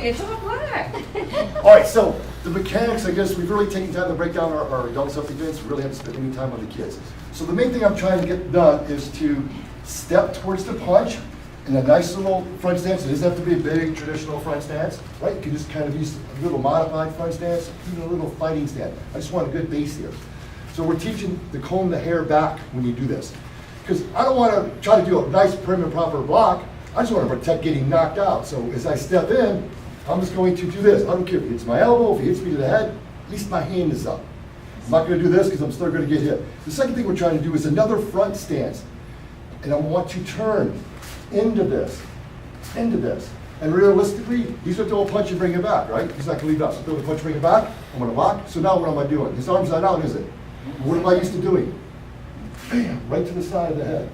everything. It's all black. All right, so the mechanics, I guess, we've really taken time to break down our adult self-defense. We really haven't spent any time on the kids. So the main thing I'm trying to get done is to step towards the punch in a nice little front stance. It doesn't have to be a big traditional front stance, right? You can just kind of use a little modified front stance, even a little fighting stance. I just want a good base here. So we're teaching to comb the hair back when you do this. Because I don't want to try to do a nice prim and proper block. I just want to protect getting knocked out. So as I step in, I'm just going to do this. I don't care if it hits my elbow, if it hits me to the head, at least my hand is up. I'm not going to do this because I'm still going to get hit. The second thing we're trying to do is another front stance. And I want to turn into this. And realistically, he's going to throw a punch and bring it back, right? He's not going to leave it up. So throw the punch, bring it back. I'm going to block. So now what am I doing? His arm's not out, is it? What am I used to doing? Bam, right to the side of the head.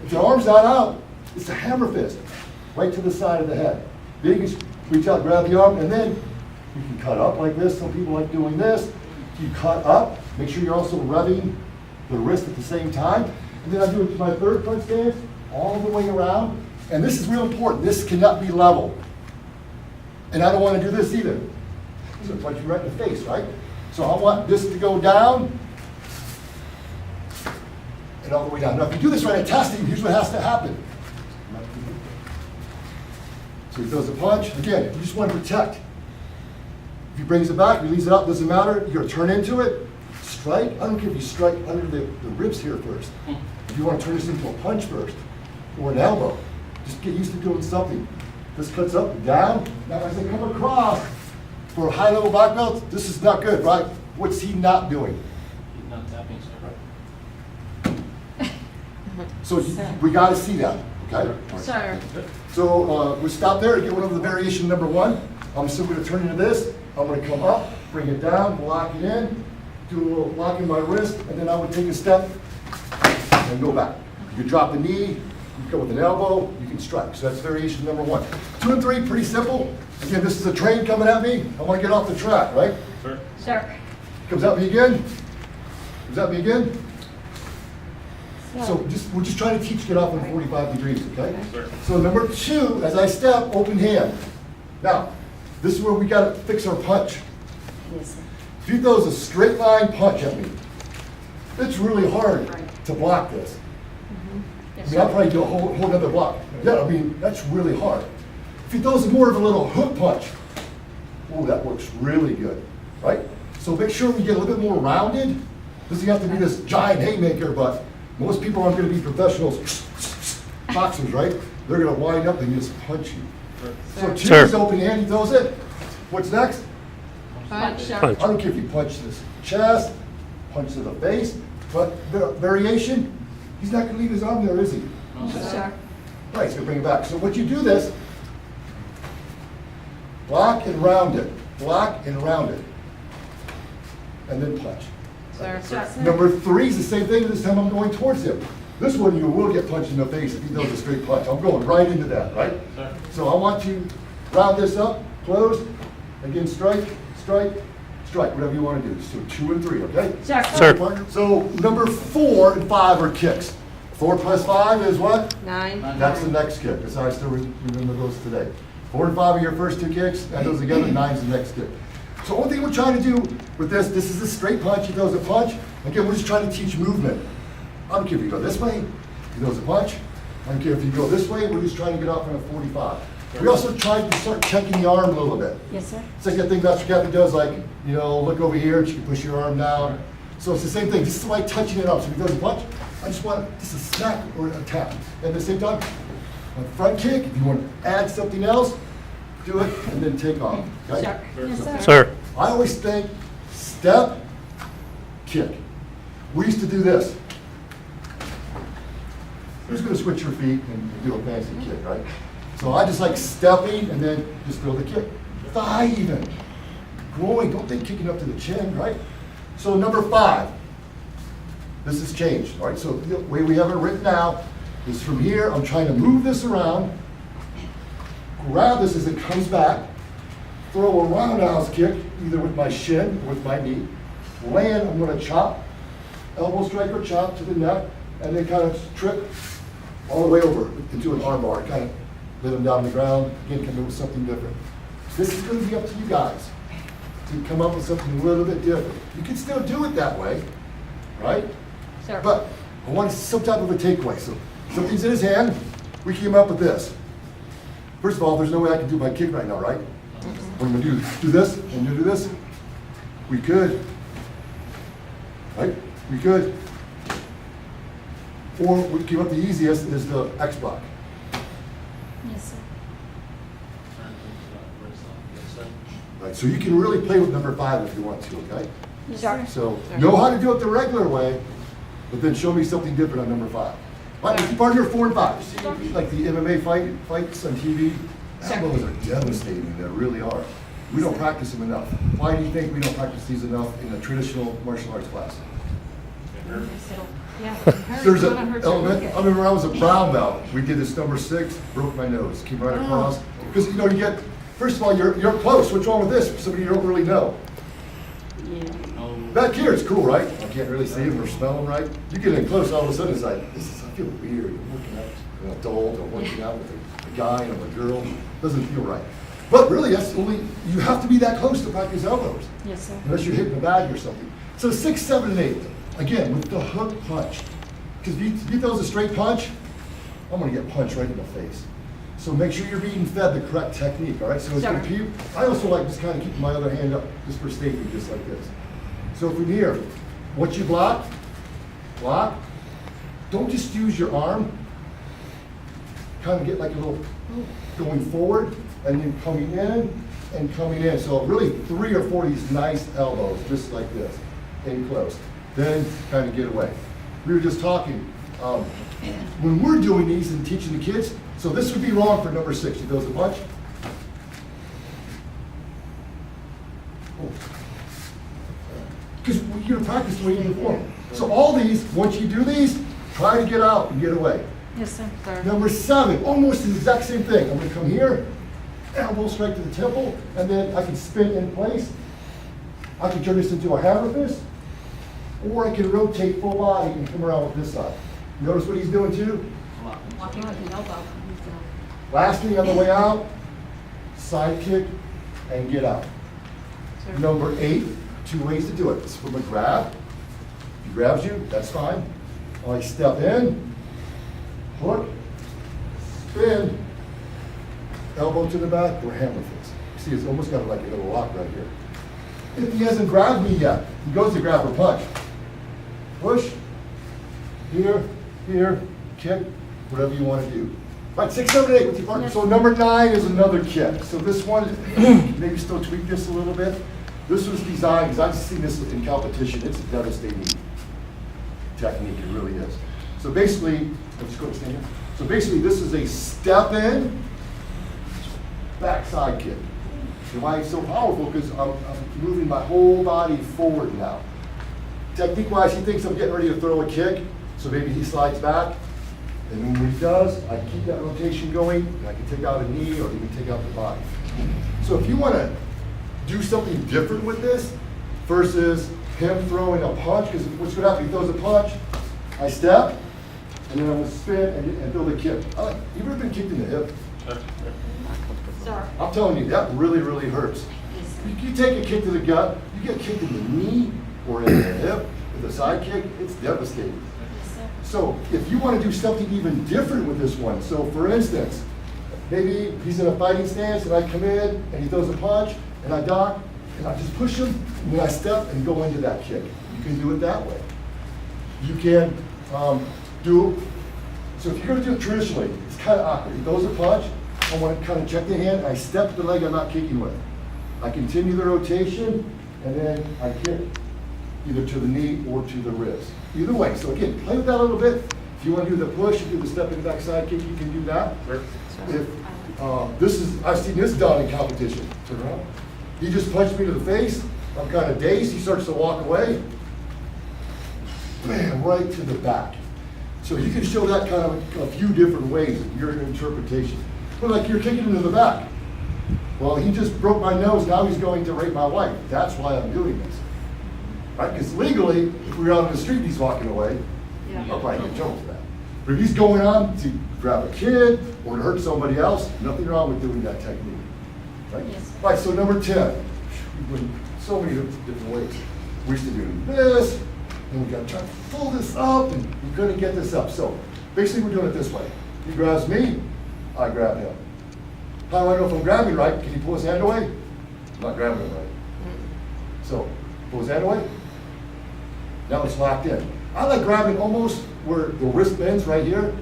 If your arm's not out, it's a hammer fist, right to the side of the head. Then you can reach out, grab the arm, and then you can cut up like this. Some people like doing this. You cut up, make sure you're also revving the wrist at the same time. And then I do my third front stance all the way around. And this is real important. This cannot be level. And I don't want to do this either. So it's like you right in the face, right? So I want this to go down and all the way down. Now, if you do this right at testing, here's what has to happen. So he throws a punch. Again, you just want to protect. If he brings it back, release it out, doesn't matter. You're going to turn into it, strike. I don't care if you strike under the ribs here first. If you want to turn this into a punch first, or an elbow, just get used to doing something. This cuts up and down. Now, as I come across, for a high-level black belt, this is not good, right? What's he not doing? He's not tapping, sir. So we got to see that, okay? Sir. So we stop there and get one of the variation number one. I'm still going to turn into this. I'm going to come up, bring it down, lock it in, do a little lock in my wrist, and then I would take a step and go back. You can drop the knee, you can go with an elbow, you can strike. So that's variation number one. 2 and 3, pretty simple. Again, this is a train coming at me. I want to get off the track, right? Sir. Sir. Comes at me again. Comes at me again. So we're just trying to teach to get off in 45 degrees, okay? Sir. So number 2, as I step, open hand. Now, this is where we got to fix our punch. Yes, sir. If he throws a straight line punch at me, it's really hard Right. to block this. Yes, I mean, I'll sir. probably do a whole other block. Yeah, I mean, that's really hard. If he throws more of a little hook punch, oh, that works really good, right? So make sure we get a little bit more rounded. Doesn't have to be this giant haymaker, but most people aren't going to be professionals boxers, right? They're going to wind up and just punch you. So 2 Sir. is open hand, he throws it. What's next? Punch, sir. Punch. I don't care if you punch this chest, punch to the face, but the variation, he's not going to leave his arm there, is he? No, sir. Sir. Right, he's going to bring it back. So what you do this, block and round it, block and round it, and then punch. Sir. Sir. Number 3 is the same thing, this time I'm going towards him. This one you will get punched in the face if he throws a straight punch. I'm going right into that, right? Sir. So I want to round this up, close, again strike, strike, strike, whatever you want to do. So 2 and 3, okay? Sir. Sir. So number 4 and 5 are kicks. 4 plus 5 is what? 9. That's the next kick. That's how I still remember those today. 4 and 5 are your first 2 kicks. Add those together, 9's the next kick. So one thing we're trying to do with this is a straight punch. He throws a punch. Again, we're just trying to teach movement. I don't care if you go this way. He throws a punch. I don't care if you go this way. We're just trying to get off in a 45. We also tried to start checking the arm a little bit. Yes, sir. It's like that thing Dr. Kathy does, like, you know, look over here, and she can push your arm down. So it's the same thing. This is like touching it up. So if he does a punch, I just want just a smack or a tap. And at the same time, a front kick, if you want to add something else, do it and then take off. Okay? Sir. Yes, sir. Sir. I always think step, kick. We used to do this. Who's going to switch your feet and do a fancy kick, right? So I just like stepping and then just throw the kick. Thigh even. Growing, don't think kicking up to the chin, right? So number 5, this has changed, all right? So the way we have it written now is from here, I'm trying to move this around, grab this as it comes back, throw a roundhouse kick, either with my shin or with my knee. Land, I'm going to chop, elbow strike or chop to the neck, and then kind of trip all the way over into an arm bar. Kind of let him down on the ground. Again, come in with something different. This is going to be up to you guys to come up with something a little bit different. You can still do it that way, right? Sir. But I want some type of a takeaway. So something's in his hand. We came up with this. First of all, there's no way I can do my kick right now, right? What am I going to do this and do this? We could, right? We could. Or we came up the easiest is the X block. Yes, sir. Right, so you can really play with number 5 if you want to, okay? Yes, sir. So Sure. know how to do it the regular way, but then show me something different on number 5. Right, if you partner 4 and 5, see, like the MMA fights on TV, Sure. elbows are devastating, they really are. We don't practice them enough. Why do you think we don't practice these enough in a traditional martial arts class? Yeah. There's an element, I remember when I was a brown belt, we did this number 6, broke my nose, came right across. Because, you know, you get, first of all, you're close, what's wrong with this? Somebody you don't really know. Back here, it's cool, right? I can't really see them or smell them right. You get in close, all of a sudden it's like, I feel weird. I'm working out with an adult or working out with a guy and a girl. Doesn't feel right. But really, that's only, you have to be that close to practice elbows. Yes, sir. Unless you're hitting the bag or something. So 6, 7, and 8. Again, with the hook punch. Because if you throw a straight punch, I'm going to get punched right in the face. So make sure you're being fed the correct technique, all right? So it's Sure. compute. I also like just kind of keeping my other hand up just for safety, just like this. So from here, once you block, don't just use your arm. Kind of get like a little going forward and then coming in and coming in. So really 3 or 4 of these nice elbows, just like this, in close. Then kind of get away. We were just talking, when we're doing these and teaching the kids, so this would be wrong for number 6. He throws a punch. Because you're gonna practice the way you perform. So all these, once you do these, try to get out and get away. Yes, sir. Sir. Number 7, almost the exact same thing. I'm gonna come here, elbow straight to the temple, and then I can spin in place. I can turn this into a hammer fist, or I can rotate full body and come around with this side. Notice what he's doing too? Walking with the elbow. Last thing on the way out, side kick and get out. Sir. Number 8, 2 ways to do it. It's from a grab. If he grabs you, that's fine. I step in, hook, spin, elbow to the back, or hammer fist. See, it's almost got like a little lock right here. If he hasn't grabbed me yet, he goes to grab or punch. Push, here, kick, whatever you want to do. Right, 6, 7, 8 with your partner. So number 9 is another kick. So this one, maybe still tweak this a little bit. This was designed, because I've seen this in competition, it's a devastating technique, it really is. So basically, let's just go to stand here. So basically this is a step in, backside kick. And why it's so powerful, because I'm moving my whole body forward now. Technique-wise, he thinks I'm getting ready to throw a kick, so maybe he slides back. And then when he does, I keep that rotation going, and I can take out a knee or even take out the body. So if you want to do something different with this versus him throwing a punch, because what's going to happen, he throws a punch, I step, and then I'm going to spin and throw the kick. You've ever been kicked in the hip? Sir. I'm telling you, that really, really hurts. You take a kick to the gut, you get kicked in the knee or in the hip with a side kick, it's devastating. So if you want to do something even different with this one, so for instance, maybe he's in a fighting stance and I come in and he throws a punch and I dock and I just push him and then I step and go into that kick. You can do it that way. You can do, so if you're going to do it traditionally, it's kind of awkward. He throws a punch, I want to kind of check the hand, and I step the leg I'm not kicking with. I continue the rotation and then I kick either to the knee or to the ribs. Either way, so again, play with that a little bit. If you want to do the push, you do the step in the backside kick, you can do that. If I've seen this done in competition. Turn around. He just punched me to the face. I'm kind of dazed. He starts to walk away. Bam, right to the back. So you can show that kind of a few different ways in your interpretation. But like you're kicking him to the back. Well, he just broke my nose. Now he's going to rape my wife. That's why I'm doing this. Right? Because legally, if we were out on the street and he's walking away, I'll probably get in trouble for that. But if he's going on to grab a kid or to hurt somebody else, nothing wrong with doing that technique. right? Yes. Right, so number 10, we went so many different ways. We used to do this, and we got to try to pull this up, and we couldn't get this up. So basically, we're doing it this way. He grabs me, I grab him. How do I know if I'm grabbing right? Can he pull his hand away? I'm not grabbing him right. So, pull his hand away. Now it's locked in. I like grabbing almost where the wrist bends right here.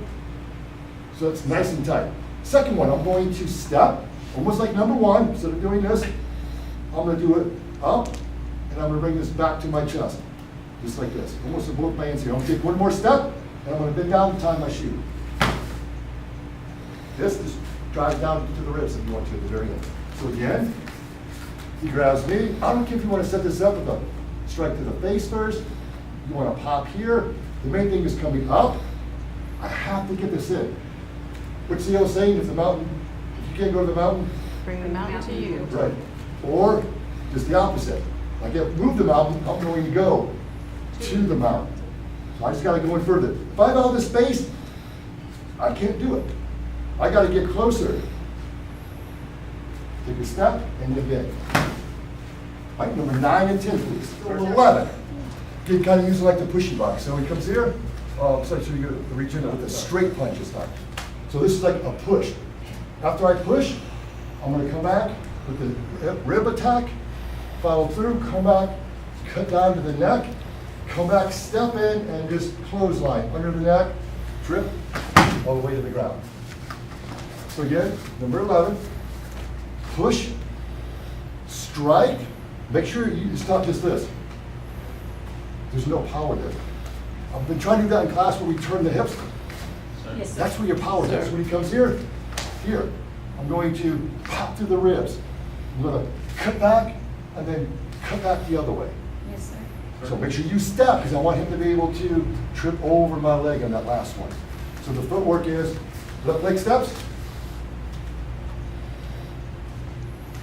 So it's nice and tight. Second one, I'm going to step, almost like number one. Instead of doing this, I'm going to do it up, and I'm going to bring this back to my chest. Just like this. Almost with both my hands here. I'm going to take one more step, and I'm going to bend down and tie my shoe. This just drives down to the ribs if you want to at the very end. So again, he grabs me. I don't care if you want to set this up with a strike to the face first. You want to pop here. The main thing is coming up. I have to get this in. What's the old saying? If you can't go to the mountain, Bring the mountain to you. right. Or just the opposite. I can't move the mountain, I'm going to go to the mountain. So I just got to go in further. If I have all this space, I can't do it. I got to get closer. Take a step and then bend. Right, number 9 and 10, please. Number 11. You can kind of use it like the pushy box. So he comes here. So you're going to reach in with a straight punch this time. So this is like a push. After I push, I'm going to come back with the rib attack, follow through, come back, cut down to the neck, come back, step in, and just clothesline under the neck, trip, all the way to the ground. So again, number 11, push, strike, make sure it's not just this. There's no power there. I've been trying to do that in class where we turn the hips. Yes, sir. That's where your power is. When he comes here, here, I'm going to pop through the ribs. I'm going to cut back and then cut back the other way. Yes, sir. So make sure you step because I want him to be able to trip over my leg on that last one. So the footwork is left leg steps,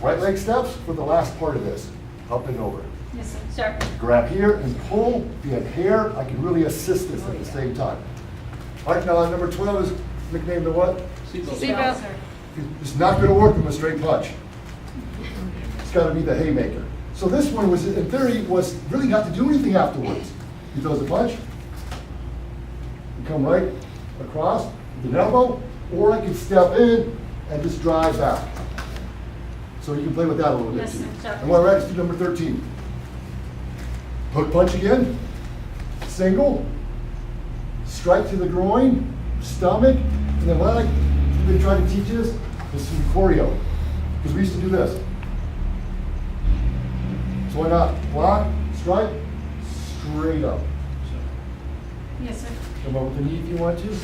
right leg steps for the last part of this, up and over. Yes, sir. Sir. Grab here and pull, be a hair. I can really assist this at the same time. All right, now number 12 is nicknamed the what? Seatbelt, sir. It's not going to work with a straight punch. It's got to be the haymaker. So this one was, in theory, was really not to do anything afterwards. He throws a punch, you come right across with an elbow, or I can step in and just drive back. So you can play with that a little bit Yes, too. sir. And we're ready to do number 13. Hook punch again, single, strike to the groin, stomach, and then what I've been trying to teach us is some choreo. Because we used to do this. So why not block, strike, straight up. Yes, sir. Come up with the knee if you want to.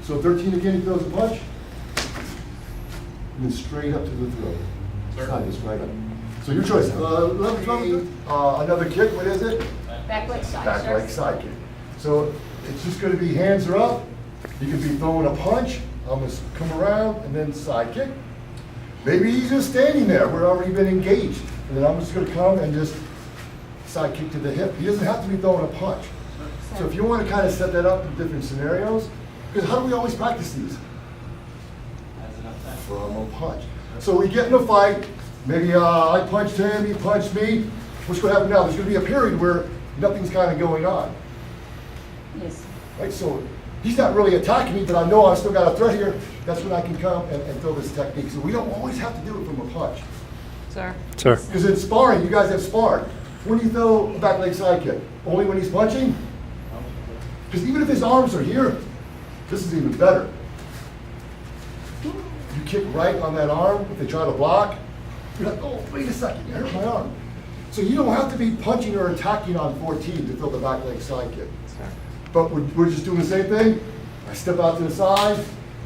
So 13 again, he throws a punch. And then straight up to the throat. Side is right up. So your choice. Another kick, what is it? Back leg side, Back sir. leg side kick. So it's just going to be hands are up. You could be throwing a punch. I'm going to come around and then side kick. Maybe he's just standing there. We're already been engaged. And then I'm just going to come and just side kick to the hip. He doesn't have to be throwing a punch. So if you want to kind of set that up in different scenarios, because how do we always practice these? From a punch. So we get in a fight. Maybe I punched him, he punched me. What's going to happen now? There's going to be a period where nothing's kind of going on. Yes. Right, so he's not really attacking me, but I know I've still got a threat here. That's when I can come and throw this technique. So we don't always have to do it from a punch. Sir. Sir. Because in sparring, you guys have sparred. When do you throw a back leg side kick? Only when he's punching? Because even if his arms are here, this is even better. You kick right on that arm, if they try to block, you're like, oh, wait a second, you hurt my arm. So you don't have to be punching or attacking on 14 to throw the back leg side kick. But we're just doing the same thing. I step out to the side,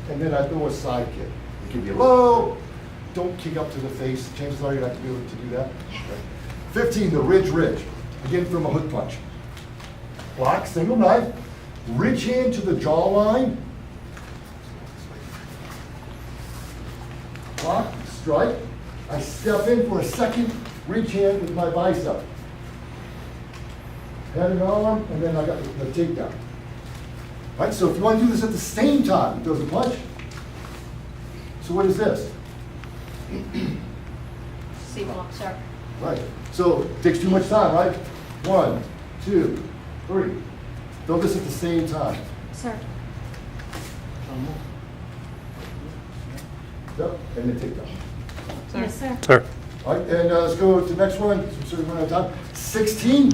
and then I throw a side kick. It can be low. Don't kick up to the face. Chances are you're not going to be able to do that. Okay. 15, the ridge. Again, from a hook punch. Block, single knife. Ridge hand to the jawline. Block, strike. I step in for a second ridge hand with my bicep. Head and arm, and then I got the takedown. Right, so if you want to do this at the same time, he throws a punch. So what is this? C block, sir. Right. So it takes too much time, right? 1, 2, 3. Throw this at the same time. Sir. Yep, and then take down. Yes, sir. Sir. All right, and let's go to the next one. So we're running out of time. 16.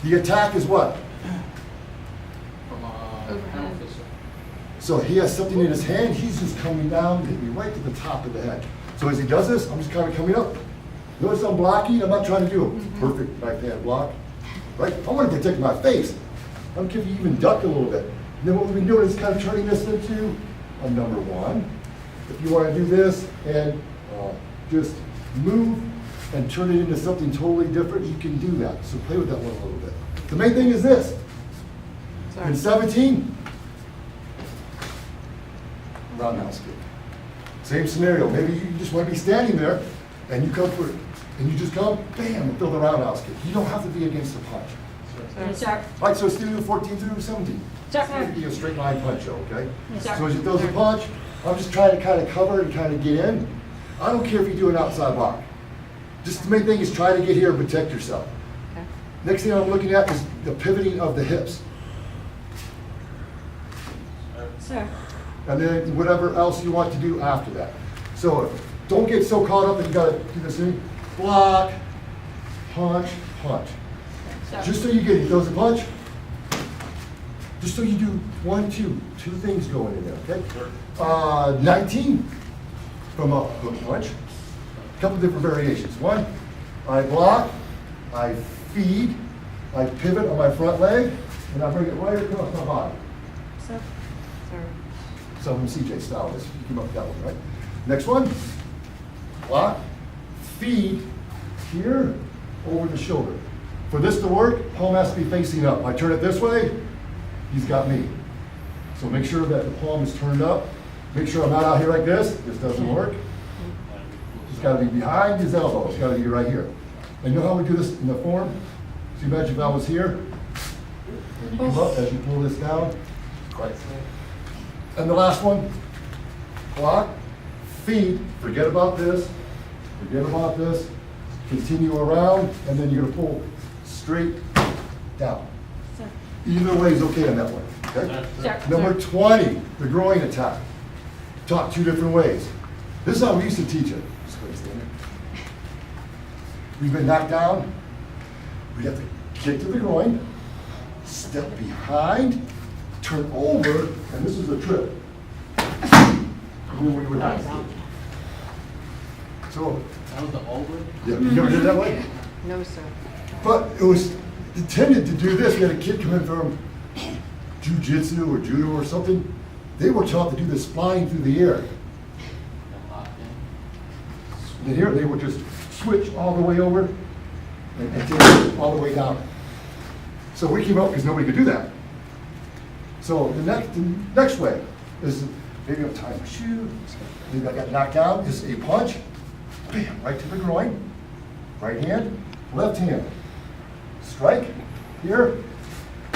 The attack is what? Overhead. So he has something in his hand. He's just coming down, hit me right to the top of the head. So as he does this, I'm just kind of coming up. Notice I'm blocking. I'm not trying to do a perfect right hand block. Right? I want to protect my face. I don't care if you even duck a little bit. And then what we've been doing is kind of turning this into a number 1. If you want to do this and just move and turn it into something totally different, you can do that. So play with that one a little bit. The main thing is this. Sir. In 17, roundhouse kick. Same scenario. Maybe you just want to be standing there and you come for it. And you just come, bam, and throw the roundhouse kick. You don't have to be against the punch. Yes, sir. All right, so let's do 14 through 17. Sir. It's going to be a straight line punch, okay? Yes, sir. So as he throws a punch, I'm just trying to kind of cover and kind of get in. I don't care if you do an outside block. Just the main thing is try to get here and protect yourself. Okay. Next thing I'm looking at is the pivoting of the hips. Sir. And then whatever else you want to do after that. So don't get so caught up that you got to do this thing. Block, punch, punch. Sir. Just so you get, he throws a punch. Just so you do 1, 2 things going in there, okay? 19 from a hook punch. A couple different variations. 1, I block, I feed, I pivot on my front leg, and I bring it right across my body. Sir. Sir. Some of them CJ style this. You came up with that one, right? Next one. Block, feed, here, over the shoulder. For this to work, palm has to be facing up. I turn it this way, he's got me. So make sure that the palm is turned up. Make sure I'm not out here like this. This doesn't work. It's got to be behind his elbow. It's got to be right here. And you know how we do this in the form? So imagine if I was here. And you come up as you pull this down. Right. And the last one, block, feed, forget about this, continue around, and then you're going to pull straight down. Sir. Either way is okay on that one, okay? Sir. Number 20, the groin attack. Taught 2 different ways. This is how we used to teach it. Just go stand there. We've been knocked down. We have to kick to the groin, step behind, turn over, and this is a trip. And then we would have to. So, That was the old one? yeah, you never did it that way? No, sir. But it was intended to do this. We had a kid come in from jiu-jitsu or judo or something. They were taught to do this flying through the air. And here they would just switch all the way over and take it all the way down. So we came up because nobody could do that. So the next way is maybe I'm tying my shoe, maybe I got knocked down, is a punch, bam, right to the groin, right hand, left hand, strike here,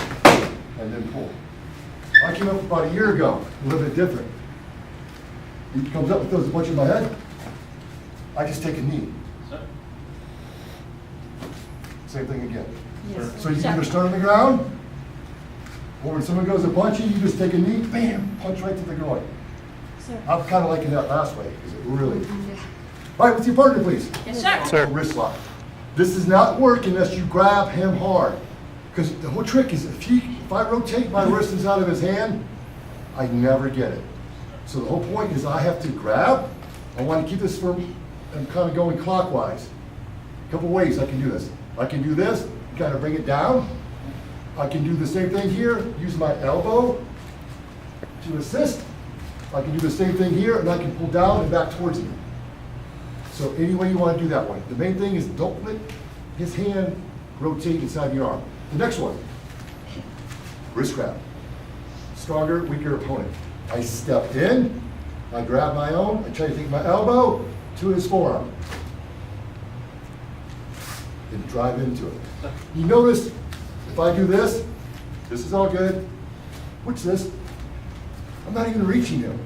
and then pull. I came up about a year ago, a little bit different. He comes up and throws a punch in my head, I just take a knee. Same thing again. Yes. So you either start on the ground, or when someone goes to punch you, you just take a knee, bam, punch right to the groin. Sir. I'm kind of liking that last way, because it really. All right, what's your partner, please? Yes, sir. Sir. Wrist lock. This does not work unless you grab him hard. Because the whole trick is if I rotate my wrist inside of his hand, I never get it. So the whole point is I have to grab. I want to keep this firm and kind of going clockwise. A couple ways I can do this. I can do this, kind of bring it down. I can do the same thing here, use my elbow to assist. I can do the same thing here, and I can pull down and back towards him. So any way you want to do that one. The main thing is don't let his hand rotate inside your arm. The next one, wrist grab. Stronger, weaker opponent. I step in, I grab my own, I try to take my elbow to his forearm. Then drive into it. You notice, if I do this, this is all good. What's this? I'm not even reaching him.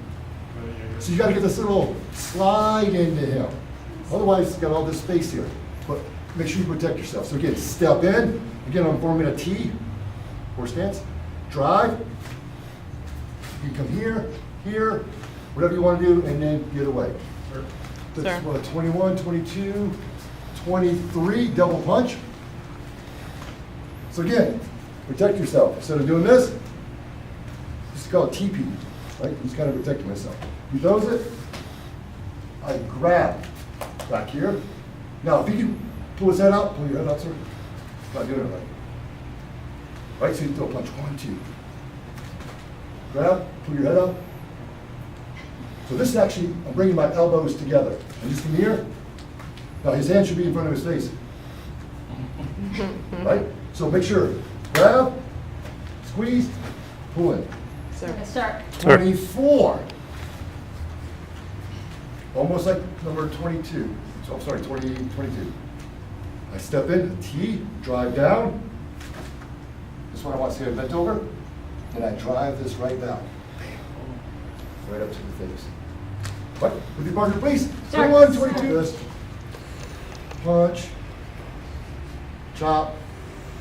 So you gotta get this little slide into him. Otherwise, you got all this space here. But make sure you protect yourself. So again, step in. Again, I'm forming a T, horse stance. Drive. You come here, here, whatever you want to do, and then get away. That's what, 21, 22, 23, double punch. So again, protect yourself. Instead of doing this, just call it TP, right? Just kind of protecting myself. He throws it, I grab back here. Now, if you can pull his head out, pull your head out, sir. Not doing it right. Right, so you throw a punch, 1, 2. Grab, pull your head up. So this is actually, I'm bringing my elbows together. And just from here, now his hand should be in front of his face. Right? So make sure, grab, squeeze, pull in. Start. 24. Almost like number 22. So I'm sorry, 22. I step in, T, drive down. This one I want to see it bent over. And I drive this right down. Bam. Right up to the face. What? With your partner, please. Start. 21, 22. This. Punch. Chop.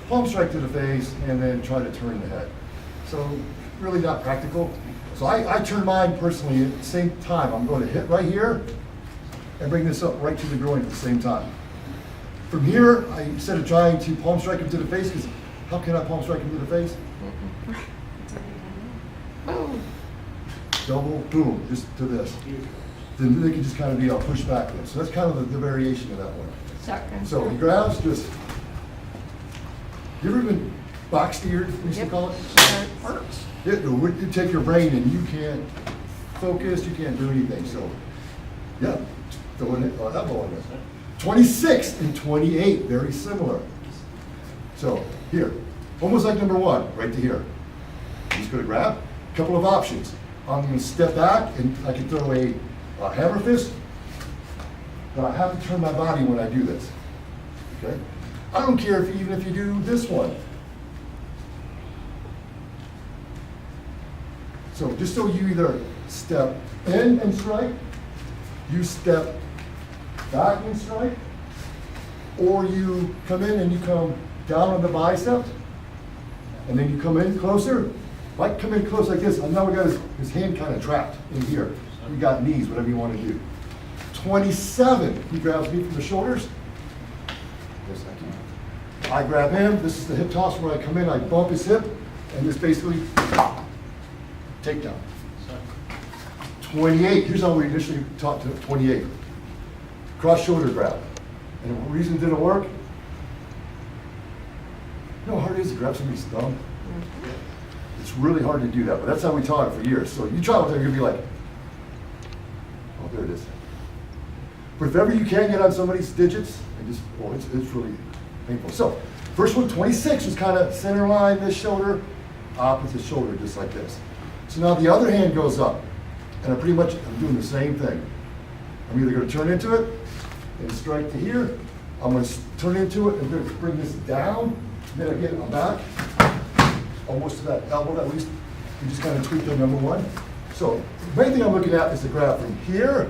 Palm strike to the face, and then try to turn the head. So really not practical. So I turn mine personally at the same time. I'm going to hit right here and bring this up right to the groin at the same time. From here, instead of trying to palm strike him to the face, because how can I palm strike him to the face? Double, boom, just to this. Then they can just kind of be pushed backwards. So that's kind of the variation of that one. Start. So he grabs, just, you ever been box eared, we used to call it? Hurts. You take your brain and you can't focus, you can't do anything. So, yeah, throwing it, elbow in there. 26 and 28, very similar. So here, almost like number 1, right to here. He's going to grab. A couple of options. I'm going to step back and I can throw a hammer fist, but I have to turn my body when I do this. Okay? I don't care even if you do this one. So just so you either step in and strike, you step back and strike, or you come in and you come down on the bicep, and then you come in closer. Might come in close like this. And now we got his hand kind of trapped in here. You got knees, whatever you want to do. 27, he grabs me from the shoulders. Yes, I can. I grab him. This is the hip toss where I come in, I bump his hip, and this basically takedown. 28, here's how we initially taught to 28. Cross shoulder grab. And the reason it didn't work, you know how hard it is to grab somebody's thumb? It's really hard to do that, but that's how we taught it for years. So you try it with them, you'll be like, oh, there it is. But if ever you can get on somebody's digits, it's really painful. So first one, 26, was kind of center line, this shoulder, opposite shoulder, just like this. So now the other hand goes up, and I'm doing the same thing. I'm either going to turn into it and strike to here. I'm going to turn into it and bring this down. Then again, I'm back, almost to that elbow that we just kind of tweaked on number 1. So the main thing I'm looking at is the grab from here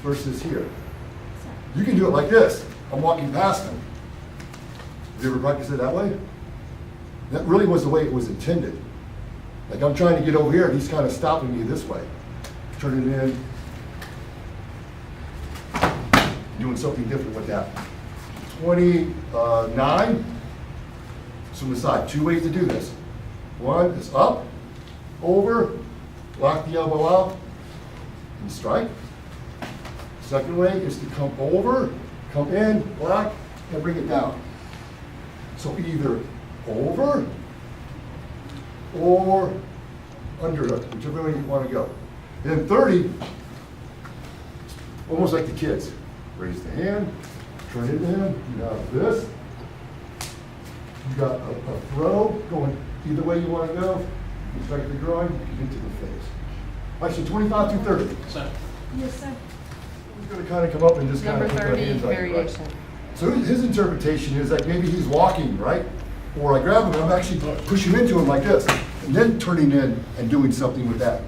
versus here. You can do it like this. I'm walking past him. Have you ever practiced it that way? That really was the way it was intended. Like I'm trying to get over here and he's kind of stopping me this way. Turn it in. Doing something different with that. 29. So from the side, 2 ways to do this. One is up, over, lock the elbow out, and strike. Second way is to come over, come in, block, and bring it down. So either over or underhook, whichever way you want to go. And then 30, almost like the kids. Raise the hand, turn it in, you have this. You got a throw going either way you want to go. You strike the groin, you get to the face. Actually, 25 to 30. Yes, sir. We're going to kind of come up and just kind Number of put our 30 hands on you, right? variation. So his interpretation is that maybe he's walking, right? Or I grab him, I'm actually pushing into him like this, and then turning in and doing something with that.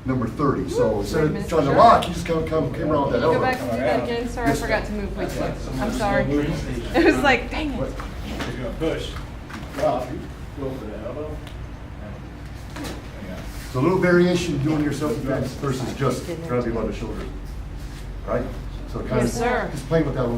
number 30. So instead of minutes, trying to sure. lock, you just came around that Can you elbow. go back and do that again? Sorry, I Yes, forgot ma'am. to move with you. I'm sorry. It was like, dang it. You're gonna push. Wow, you go for the elbow. So a little variation doing your self-defense versus just trying to be by the shoulder. Right? So kind Yes, of sir. just playing with that a little